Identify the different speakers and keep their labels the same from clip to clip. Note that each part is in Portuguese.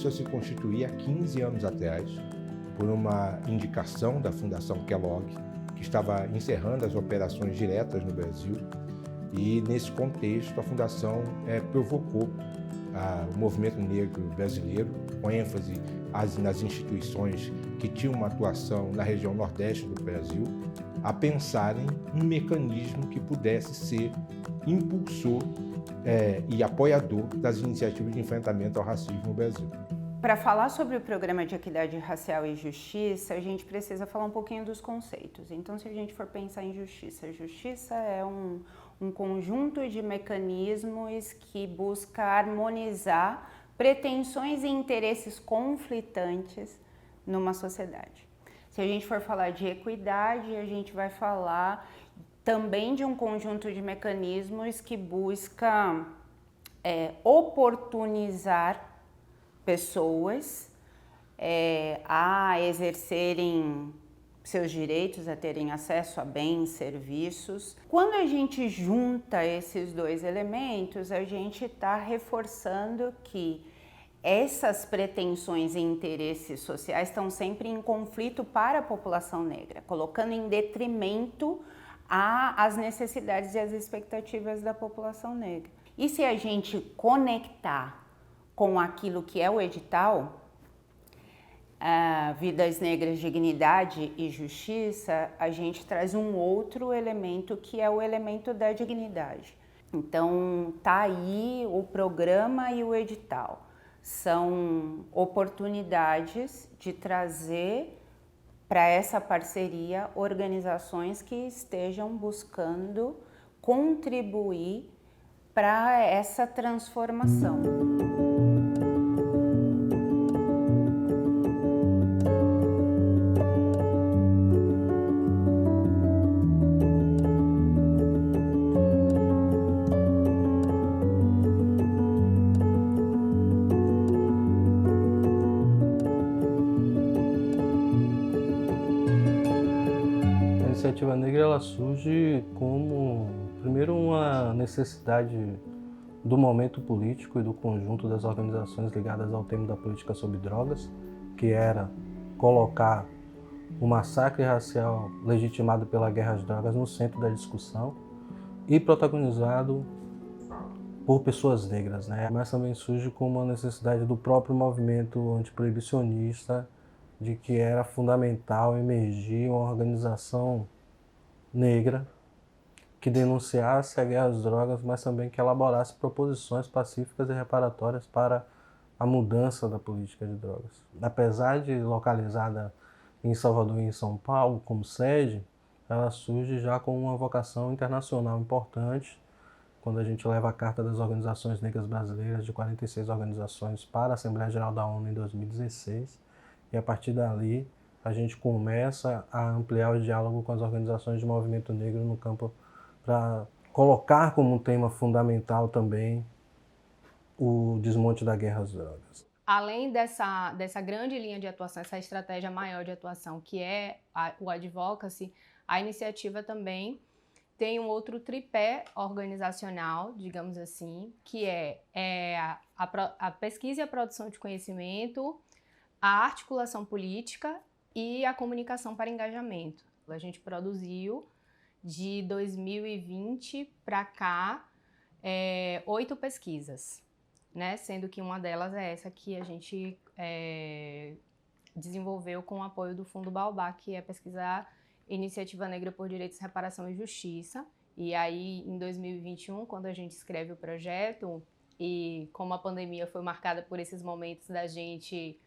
Speaker 1: começou a se constituir há 15 anos atrás, por uma indicação da Fundação Kellogg, que estava encerrando as operações diretas no Brasil. E, nesse contexto, a Fundação provocou o movimento negro brasileiro, com ênfase nas instituições que tinham uma atuação na região nordeste do Brasil, a pensarem um mecanismo que pudesse ser impulsor e apoiador das iniciativas de enfrentamento ao racismo no Brasil.
Speaker 2: Para falar sobre o Programa de Equidade Racial e Justiça, a gente precisa falar um pouquinho dos conceitos. Então, se a gente for pensar em justiça, justiça é um conjunto de mecanismos que busca harmonizar pretensões e interesses conflitantes numa sociedade. Se a gente for falar de equidade, a gente vai falar também de um conjunto de mecanismos que busca oportunizar pessoas a exercerem seus direitos, a terem acesso a bens, serviços. Quando a gente junta esses dois elementos, a gente está reforçando que essas pretensões e interesses sociais estão sempre em conflito para a população negra, colocando em detrimento as necessidades e as expectativas da população negra. E se a gente conectar com aquilo que é o edital, Vidas Negras, Dignidade e Justiça, a gente traz um outro elemento que é o elemento da dignidade. Então, tá aí o programa e o edital. São oportunidades de trazer para essa parceria organizações que estejam buscando contribuir para essa transformação.
Speaker 3: A iniciativa negra ela surge como, primeiro, uma necessidade do momento político e do conjunto das organizações ligadas ao tema da política sobre drogas, que era colocar o massacre racial legitimado pela guerra às drogas no centro da discussão e protagonizado por pessoas negras, né? Mas também surge como uma necessidade do próprio movimento antiproibicionista, de que era fundamental emergir uma organização negra que denunciasse a guerra às drogas, mas também que elaborasse proposições pacíficas e reparatórias para a mudança da política de drogas. Apesar de localizada em Salvador e em São Paulo como sede, ela surge já com uma vocação internacional importante, quando a gente leva a Carta das Organizações Negras Brasileiras de 46 organizações para a Assembleia Geral da ONU em 2016, e a partir dali a gente começa a ampliar o diálogo com as organizações de movimento negro no campo para colocar como um tema fundamental também o desmonte da guerra às drogas.
Speaker 4: Além dessa grande linha de atuação, essa estratégia maior de atuação, que é o advocacy, a iniciativa também tem um outro tripé organizacional, digamos assim, que é a pesquisa e a produção de conhecimento, a articulação política e a comunicação para engajamento. A gente produziu, de 2020 para cá, 8 pesquisas, né? Sendo que uma delas é essa que a gente desenvolveu com o apoio do Fundo Baobá, que é pesquisar Iniciativa Negra por Direitos, Reparação e Justiça. E aí, em 2021, quando a gente escreve o projeto, e como a pandemia foi marcada por esses momentos da gente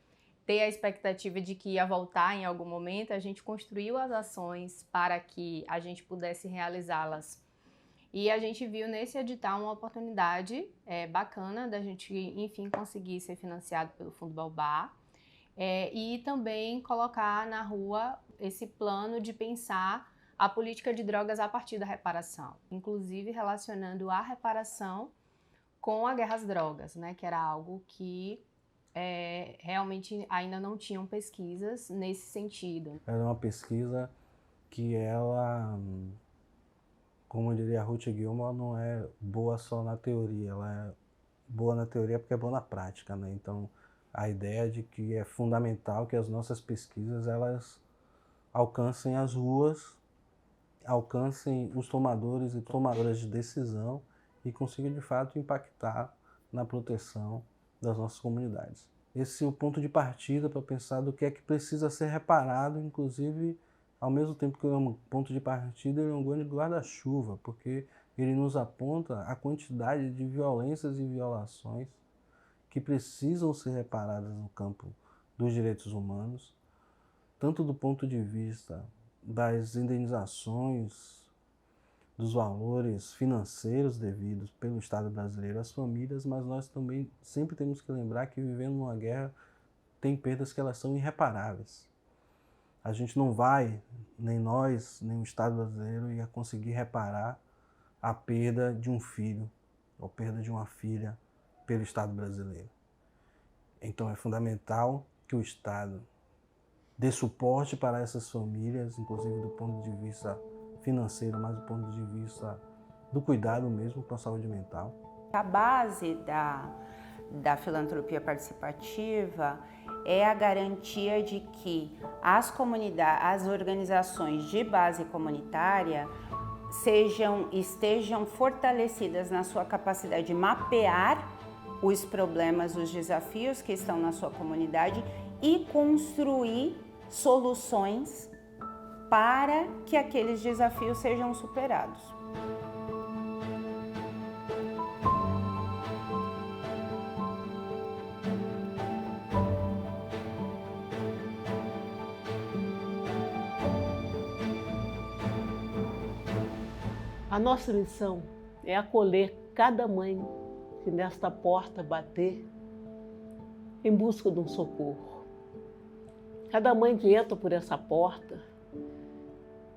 Speaker 4: ter a expectativa de que ia voltar em algum momento, a gente construiu as ações para que a gente pudesse realizá-las. E a gente viu nesse edital uma oportunidade bacana da gente, enfim, conseguir ser financiado pelo Fundo Baobá e também colocar na rua esse plano de pensar a política de drogas a partir da reparação, inclusive relacionando a reparação com a guerra às drogas, né, que era algo que realmente ainda não tinham pesquisas nesse sentido.
Speaker 3: Era uma pesquisa que ela, como diria Ruth Gilman, não é boa só na teoria, ela é boa na teoria porque é boa na prática, né? Então, a ideia de que é fundamental que as nossas pesquisas elas alcancem as ruas, alcancem os tomadores e tomadoras de decisão e consigam de fato impactar na proteção das nossas comunidades. Esse é o ponto de partida para pensar do que é que precisa ser reparado, inclusive, ao mesmo tempo que é um ponto de partida, ele é um grande guarda-chuva, porque ele nos aponta a quantidade de violências e violações que precisam ser reparadas no campo dos direitos humanos, tanto do ponto de vista das indenizações, dos valores financeiros devidos pelo Estado brasileiro às famílias, mas nós também sempre temos que lembrar que vivendo numa guerra tem perdas que elas são irreparáveis. A gente não vai, nem nós, nem o Estado brasileiro, ia conseguir reparar a perda de um filho ou perda de uma filha pelo Estado brasileiro. Então é fundamental que o Estado dê suporte para essas famílias, inclusive do ponto de vista financeiro, mas do ponto de vista do cuidado mesmo com a saúde mental.
Speaker 2: A base da filantropia participativa é a garantia de que as organizações de base comunitária estejam fortalecidas na sua capacidade de mapear os problemas, os desafios que estão na sua comunidade e construir soluções para que aqueles desafios sejam superados.
Speaker 5: A nossa missão é acolher cada mãe que nesta porta bater em busca de um socorro. Cada mãe que entra por essa porta,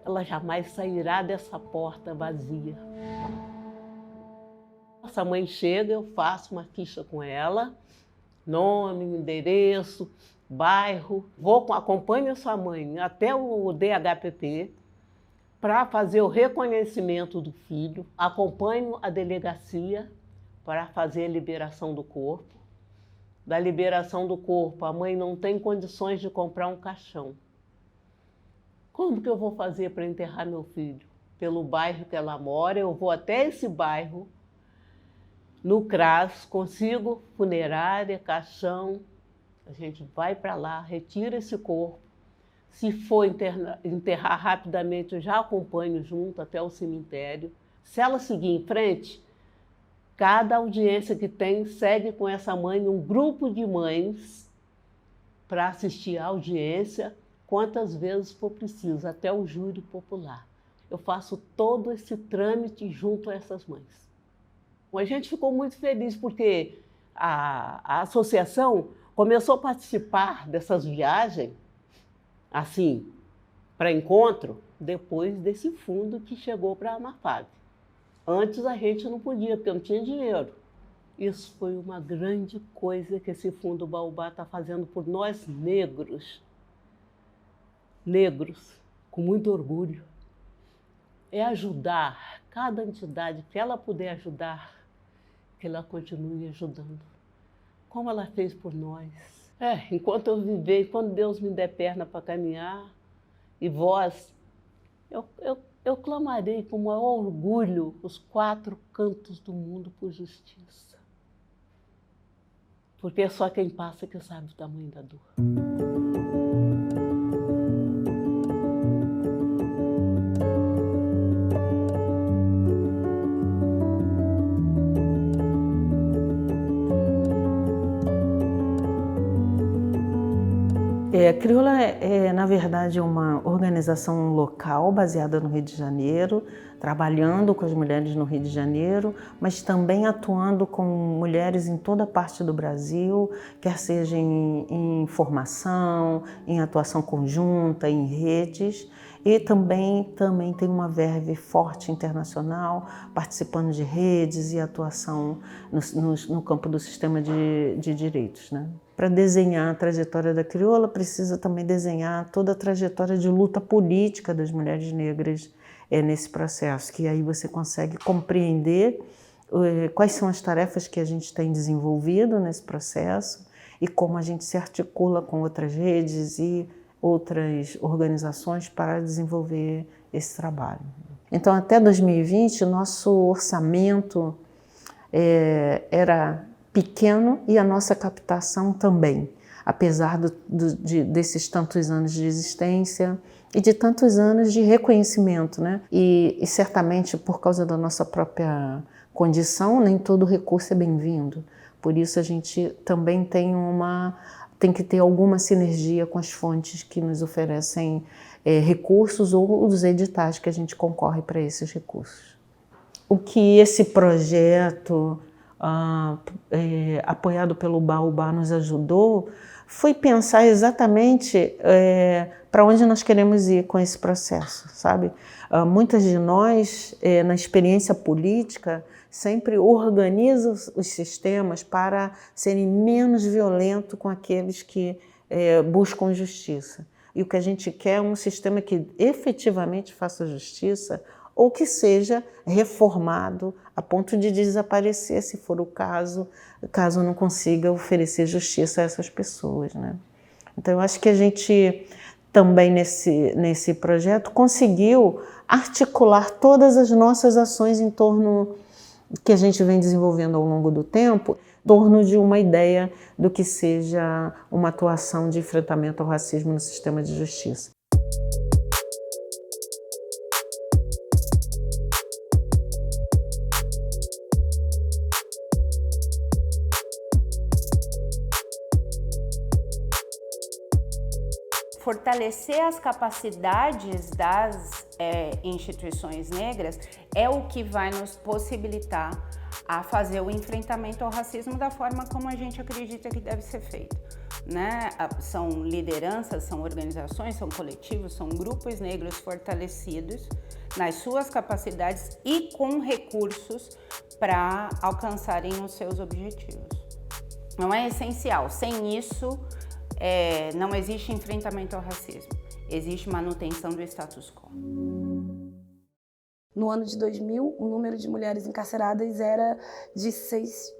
Speaker 5: ela jamais sairá dessa porta vazia. Essa mãe chega, eu faço uma ficha com ela, nome, endereço, bairro. Acompanho a sua mãe até o DHPP para fazer o reconhecimento do filho. Acompanho a delegacia para fazer a liberação do corpo. Da liberação do corpo, a mãe não tem condições de comprar um caixão. Como que eu vou fazer para enterrar meu filho? Pelo bairro que ela mora, eu vou até esse bairro, no CRAS, consigo funerária, caixão, a gente vai para lá, retira esse corpo. Se for enterrar rapidamente, eu já acompanho junto até o cemitério. Se ela seguir em frente, cada audiência que tem segue com essa mãe um grupo de mães para assistir à audiência, quantas vezes for preciso, até o júri popular. Eu faço todo esse trâmite junto a essas mães. A gente ficou muito feliz porque a associação começou a participar dessas viagens, assim, para encontro, depois desse fundo que chegou para a Amafab. Antes a gente não podia, porque não tinha dinheiro. Isso foi uma grande coisa que esse Fundo Baobá está fazendo por nós negros. Negros, com muito orgulho. É ajudar cada entidade que ela puder ajudar, que ela continue ajudando. Como ela fez por nós. Enquanto eu viver, enquanto Deus me der perna para caminhar, e voz, eu clamarei com maior orgulho os 4 cantos do mundo por justiça. Porque é só quem passa que sabe o tamanho da dor.
Speaker 6: A Crioula na verdade, uma organização local baseada no Rio de Janeiro, trabalhando com as mulheres no Rio de Janeiro, mas também atuando com mulheres em toda parte do Brasil, quer seja em formação, em atuação conjunta, em redes, e também tem uma verve forte internacional, participando de redes e atuação no campo do sistema de direitos, né? Para desenhar a trajetória da Crioula, precisa também desenhar toda a trajetória de luta política das mulheres negras nesse processo, que aí você consegue compreender quais são as tarefas que a gente tem desenvolvido nesse processo e como a gente se articula com outras redes e outras organizações para desenvolver esse trabalho. Então, até 2020, nosso orçamento era pequeno e a nossa captação também, apesar desses tantos anos de existência e de tantos anos de reconhecimento, né? E certamente por causa da nossa própria condição, nem todo recurso é bem-vindo. Por isso a gente também tem que ter alguma sinergia com as fontes que nos oferecem recursos ou os editais que a gente concorre para esses recursos. O que esse projeto apoiado pelo Baobá nos ajudou foi pensar exatamente para onde nós queremos ir com esse processo, sabe? Muitas de nós, na experiência política, sempre organizam os sistemas para serem menos violentos com aqueles que buscam justiça. E o que a gente quer é um sistema que efetivamente faça justiça ou que seja reformado a ponto de desaparecer, se for o caso não consiga oferecer justiça a essas pessoas, né? Então, eu acho que a gente também nesse projeto conseguiu articular todas as nossas ações em torno que a gente vem desenvolvendo ao longo do tempo, em torno de uma ideia do que seja uma atuação de enfrentamento ao racismo no sistema de justiça.
Speaker 2: Fortalecer as capacidades das instituições negras é o que vai nos possibilitar a fazer o enfrentamento ao racismo da forma como a gente acredita que deve ser feito, né? São lideranças, são organizações, são coletivos, são grupos negros fortalecidos nas suas capacidades e com recursos para alcançarem os seus objetivos. Não é essencial, sem isso não existe enfrentamento ao racismo, existe manutenção do status quo.
Speaker 7: No ano de 2000, o número de mulheres encarceradas era de 6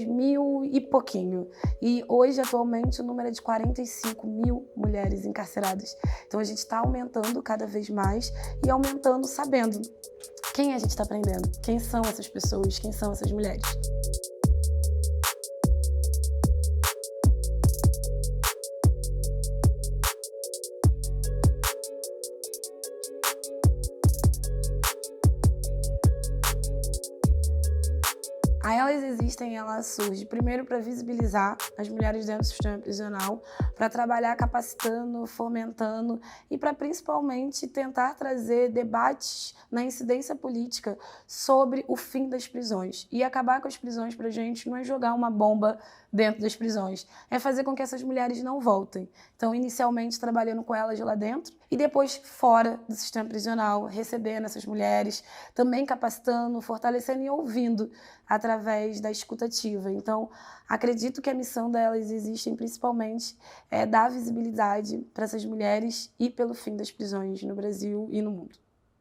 Speaker 7: mil e pouquinho. E hoje, atualmente, o número é de 45 mil mulheres encarceradas. Então, a gente está aumentando cada vez mais e aumentando sabendo quem a gente está prendendo, quem são essas pessoas, quem são essas mulheres. A Elas Existem, ela surge primeiro para visibilizar as mulheres dentro do sistema prisional, para trabalhar capacitando, fomentando e para principalmente tentar trazer debates na incidência política sobre o fim das prisões. E acabar com as prisões para a gente não é jogar uma bomba dentro das prisões, é fazer com que essas mulheres não voltem. Então, inicialmente trabalhando com elas lá dentro e depois fora do sistema prisional, recebendo essas mulheres, também capacitando, fortalecendo e ouvindo através da escutativa. Então, acredito que a missão delas existem principalmente é dar visibilidade para essas mulheres e pelo fim das prisões no Brasil e no mundo.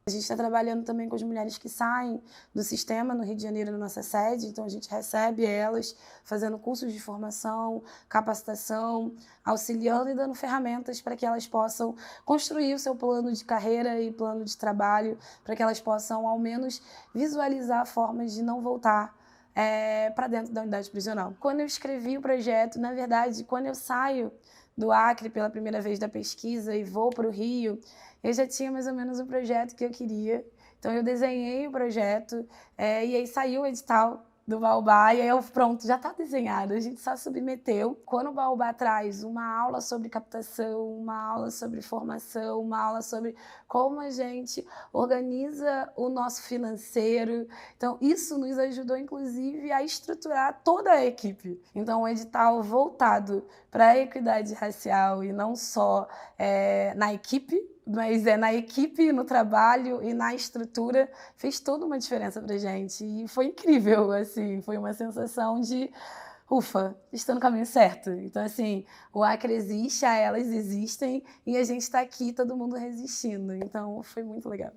Speaker 7: A gente está trabalhando também com as mulheres que saem do sistema no Rio de Janeiro, na nossa sede, então a gente recebe elas fazendo cursos de formação, capacitação, auxiliando e dando ferramentas para que elas possam construir o seu plano de carreira e plano de trabalho, para que elas possam, ao menos, visualizar formas de não voltar para dentro da unidade prisional. Quando eu escrevi o projeto, na verdade, quando eu saio do Acre pela primeira vez da pesquisa e vou para o Rio, eu já tinha mais ou menos o projeto que eu queria. Então eu desenhei o projeto e aí saiu o edital do Baobá e aí pronto, já está desenhado, a gente só submeteu. Quando o Baobá traz uma aula sobre captação, uma aula sobre formação, uma aula sobre como a gente organiza o nosso financeiro, então isso nos ajudou inclusive a estruturar toda a equipe. Então um edital voltado para a equidade racial e não só na equipe, mas na equipe, no trabalho e na estrutura, fez toda uma diferença pra gente. E foi incrível, assim, foi uma sensação de ufa, estou no caminho certo. Então, assim, o Acre existe, elas existem e a gente está aqui, todo mundo resistindo. Então, foi muito legal.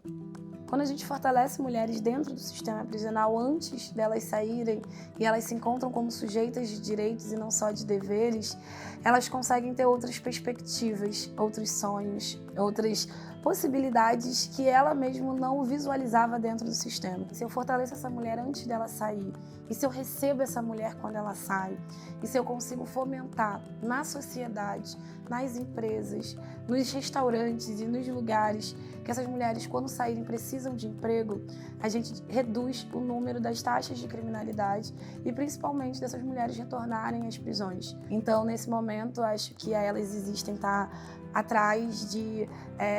Speaker 7: Quando a gente fortalece mulheres dentro do sistema prisional antes delas saírem e elas se encontram como sujeitas de direitos e não só de deveres, elas conseguem ter outras perspectivas, outros sonhos, outras possibilidades que ela mesma não visualizava dentro do sistema. Se eu fortaleço essa mulher antes dela sair, e se eu recebo essa mulher quando ela sai, e se eu consigo fomentar na sociedade, nas empresas, nos restaurantes e nos lugares que essas mulheres, quando saírem, precisam de emprego, a gente reduz o número das taxas de criminalidade e principalmente dessas mulheres retornarem às prisões. Então, nesse momento, acho que a Elas Existem tá atrás de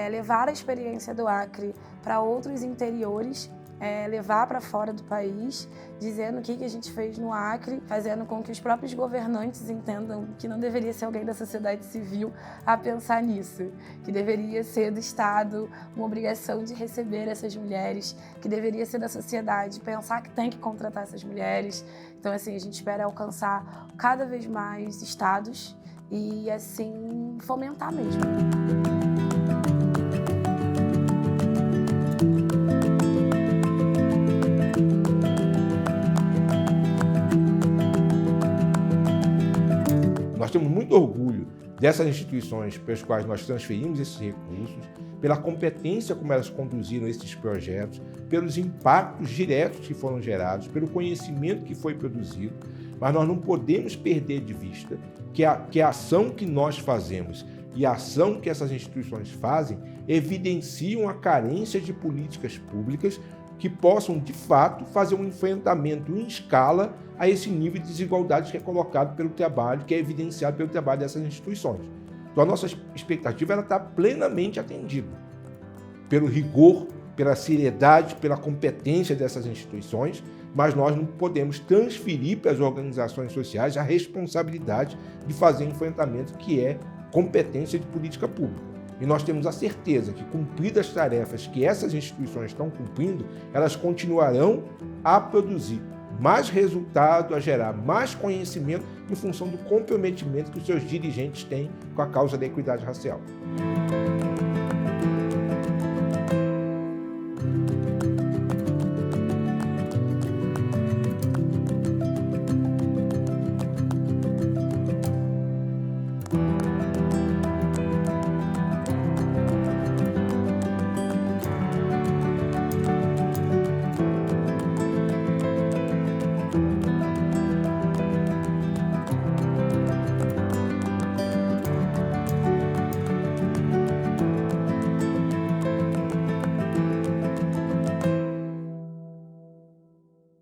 Speaker 7: levar a experiência do Acre para outros interiores, levar para fora do país, dizendo o que a gente fez no Acre, fazendo com que os próprios governantes entendam que não deveria ser alguém da sociedade civil a pensar nisso, que deveria ser do Estado uma obrigação de receber essas mulheres, que deveria ser da sociedade pensar que tem que contratar essas mulheres. Então, assim, a gente espera alcançar cada vez mais estados e, assim, fomentar mesmo.
Speaker 1: Nós temos muito orgulho dessas instituições para as quais nós transferimos esses recursos, pela competência como elas conduziram esses projetos, pelos impactos diretos que foram gerados, pelo conhecimento que foi produzido, mas nós não podemos perder de vista que a ação que nós fazemos e a ação que essas instituições fazem evidenciam a carência de políticas públicas que possam, de fato, fazer um enfrentamento em escala a esse nível de desigualdade que é colocado pelo trabalho, que é evidenciado pelo trabalho dessas instituições. Então, a nossa expectativa está plenamente atendida pelo rigor, pela seriedade, pela competência dessas instituições, mas nós não podemos transferir para as organizações sociais a responsabilidade de fazer enfrentamento, que é competência de política pública. E nós temos a certeza que, cumpridas as tarefas que essas instituições estão cumprindo, elas continuarão a produzir mais resultado, a gerar mais conhecimento em função do comprometimento que os seus dirigentes têm com a causa da equidade racial.